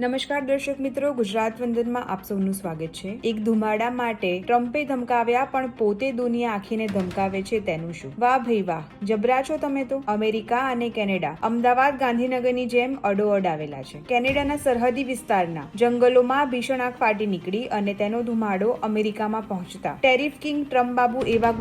નમસ્કાર દર્શક મિત્રો, ગુજરાત વંદનમાં આપ સૌનું સ્વાગત છે. એક ધુમાડા માટે ટ્રમ્પે ધમકાવ્યા પણ પોતે દુનિયા આખીને ધમકાવે છે તેનું શું? વાહ ભાઈ વાહ, જબરા છો તમે તો. અમેરિકા અને કેનેડા અમદાવાદ ગાંધીનગરની જેમ અડોઅડ આવેલા છે. કેનેડાના સરહદી વિસ્તારના જંગલોમાં ભીષણ આગ ફાટી નીકળી અને તેનો ધુમાડો અમેરિકામાં પહોંચતા ટેરિફ કિંગ ટ્રમ્પ બાબુ એવા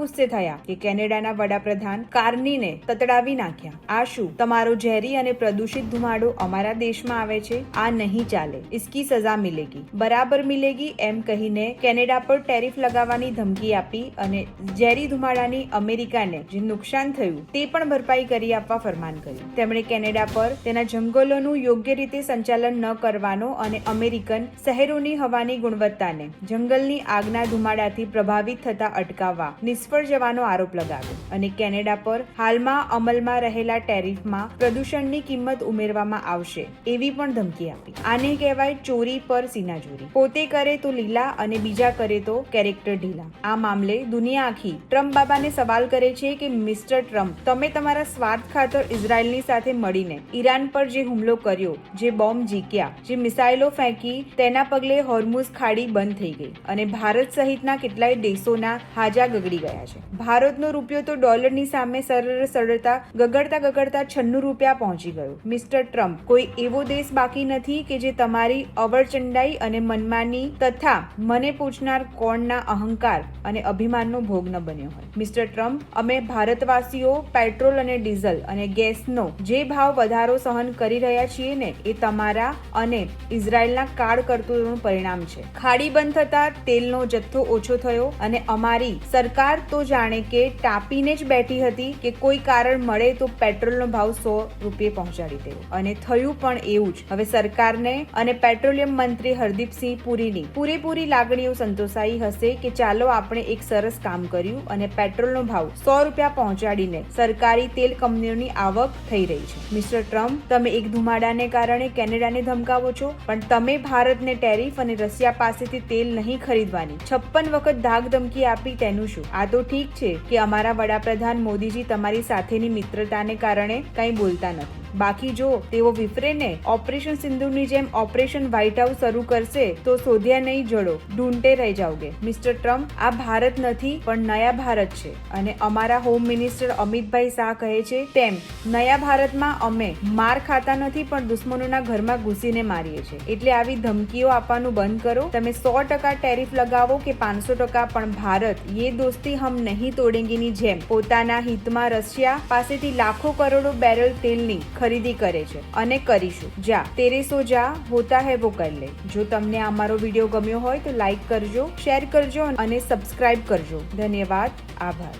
ગુસ્સે થયા કે કેનેડાના વડાપ્રધાન કાર્નીને તતડાવી નાખ્યા. આ શું? તમારો ઝેરી અને પ્રદૂષિત ધુમાડો અમારા દેશમાં આવે છે, આ નહીં ચાલે, इसकी સજા મિલેગી, બરાબર મિલેગી એમ કહીને કેનેડા પર ટેરિફ લગાવવાની ધમકી આપી અને ઝેરી ધુમાડાની અમેરિકાને જે નુકસાન થયું તે પણ ભરપાઈ કરી આપવા ફરમાન કર્યું. તેમણે કેનેડા પર તેના જંગલોનું યોગ્ય રીતે સંચાલન ન કરવાનો અને અમેરિકન શહેરોની હવાની ગુણવત્તાને જંગલની આગના ધુમાડાથી પ્રભાવિત થતા અટકાવવા નિષ્ફળ જવાનો આરોપ લગાવ્યો અને કેનેડા પર હાલમાં અમલમાં રહેલા ટેરિફમાં પ્રદૂષણની કિંમત ઉમેરવામાં આવશે એવી પણ ધમકી આપી. આને કહેવાય ચોરી પર સીનાચોરી. પોતે કરે તો લીલા અને બીજા કરે તો કેરેક્ટર ઢીલા. આ મામલે દુનિયા આખી ટ્રમ્પ બાબાને સવાલ કરે છે કે મિસ્ટર ટ્રમ્પ, તમે તમારા સ્વાર્થ ખાતર ઇઝરાયલની સાથે મળીને ઈરાન પર જે હુમલો કર્યો, જે બોમ્બ ઝીક્યા, જે મિસાઇલો ફેંકી, તેના પગલે હોર્મુઝ ખાડી બંધ થઈ ગઈ અને ભારત સહિતના કેટલાય દેશોના હાજા ગગડી ગયા છે. ભારતનો રૂપિયો તો ડોલરની સામે સરળતા ગગડતા 96 રૂપિયા પહોંચી ગયો. મિસ્ટર ટ્રમ્પ, કોઈ એવો દેશ બાકી નથી કે જે તમારી અવળચંડાઈ અને મનમાની તથા મને પૂછનાર કોણના અહંકાર અને અભિમાનનો ભોગ ન બન્યો હોય. મિસ્ટર ટ્રમ્પ, અમે ભારતવાસીઓ પેટ્રોલ અને ડીઝલ અને ગેસનો જે ભાવ વધારો સહન કરી રહ્યા છીએ ને, એ તમારા અને ઇઝરાયલના કાળ કરતૂતોનું પરિણામ છે. ખાડી બંધ થતા તેલનો જથ્થો ઓછો થયો અને અમારી સરકાર તો જાણે કે ટાપીને જ બેઠી હતી કે કોઈ કારણ મળે તો પેટ્રોલનો ભાવ 100 રૂપિયે પહોંચાડી દેવો. અને થયું પણ એવું જ. હવે સરકારને અને પેટ્રોલિયમ મંત્રી હરદીપસિંહ પુરીની પૂરેપૂરી લાગણીઓ સંતોષાઈ હશે કે ચાલો આપણે એક સરસ કામ કર્યું અને પેટ્રોલનો ભાવ 100 રૂપિયા પહોંચાડીને સરકારી તેલ કંપનીઓની આવક થઈ રહી છે. મિસ્ટર ટ્રમ્પ, તમે એક ધુમાડાને કારણે કેનેડાને ધમકાવો છો, પણ તમે ભારતને ટેરિફ અને રશિયા પાસેથી તેલ નહીં ખરીદવાની 56 વખત ધાક ધમકી આપી તેનું શું? આ તો ઠીક છે કે અમારા વડાપ્રધાન મોદીજી તમારી સાથેની મિત્રતાને કારણે કંઈ બોલતા નથી. બાકી જો તેઓ વિફરેને ઓપરેશન સિંદૂરની જેમ ઓપરેશન વ્હાઇટ હાઉસ શરૂ કરશે તો શોધ્યા નહીં જડો, ઢૂંઢતે રહી જાઓગે. મિસ્ટર ટ્રમ્પ, આ ભારત નથી પણ નયા ભારત છે અને અમારા હોમ મિનિસ્ટર અમિતભાઈ શાહ કહે છે તેમ નયા ભારતમાં અમે માર ખાતા નથી પણ દુશ્મનોના ઘરમાં ઘૂસીને મારીએ છીએ. એટલે આવી ધમકીઓ આપવાનું બંધ કરો. તમે 100% ટેરિફ લગાવો કે 500%, પણ ભારત યે દોસ્તી હમ નહીં તોડેંગેની જેમ પોતાના હિતમાં રશિયા પાસેથી લાખો કરોડો બેરલ તેલની ખરીદી કરે છે અને કરીશું. જા તેરે સો જા, હોતા હૈ વો કર લે. જો તમને અમારો વિડીયો ગમ્યો હોય તો લાઈક કરજો, શેર કરજો અને સબસ્ક્રાઇબ કરજો. ધન્યવાદ, આભાર.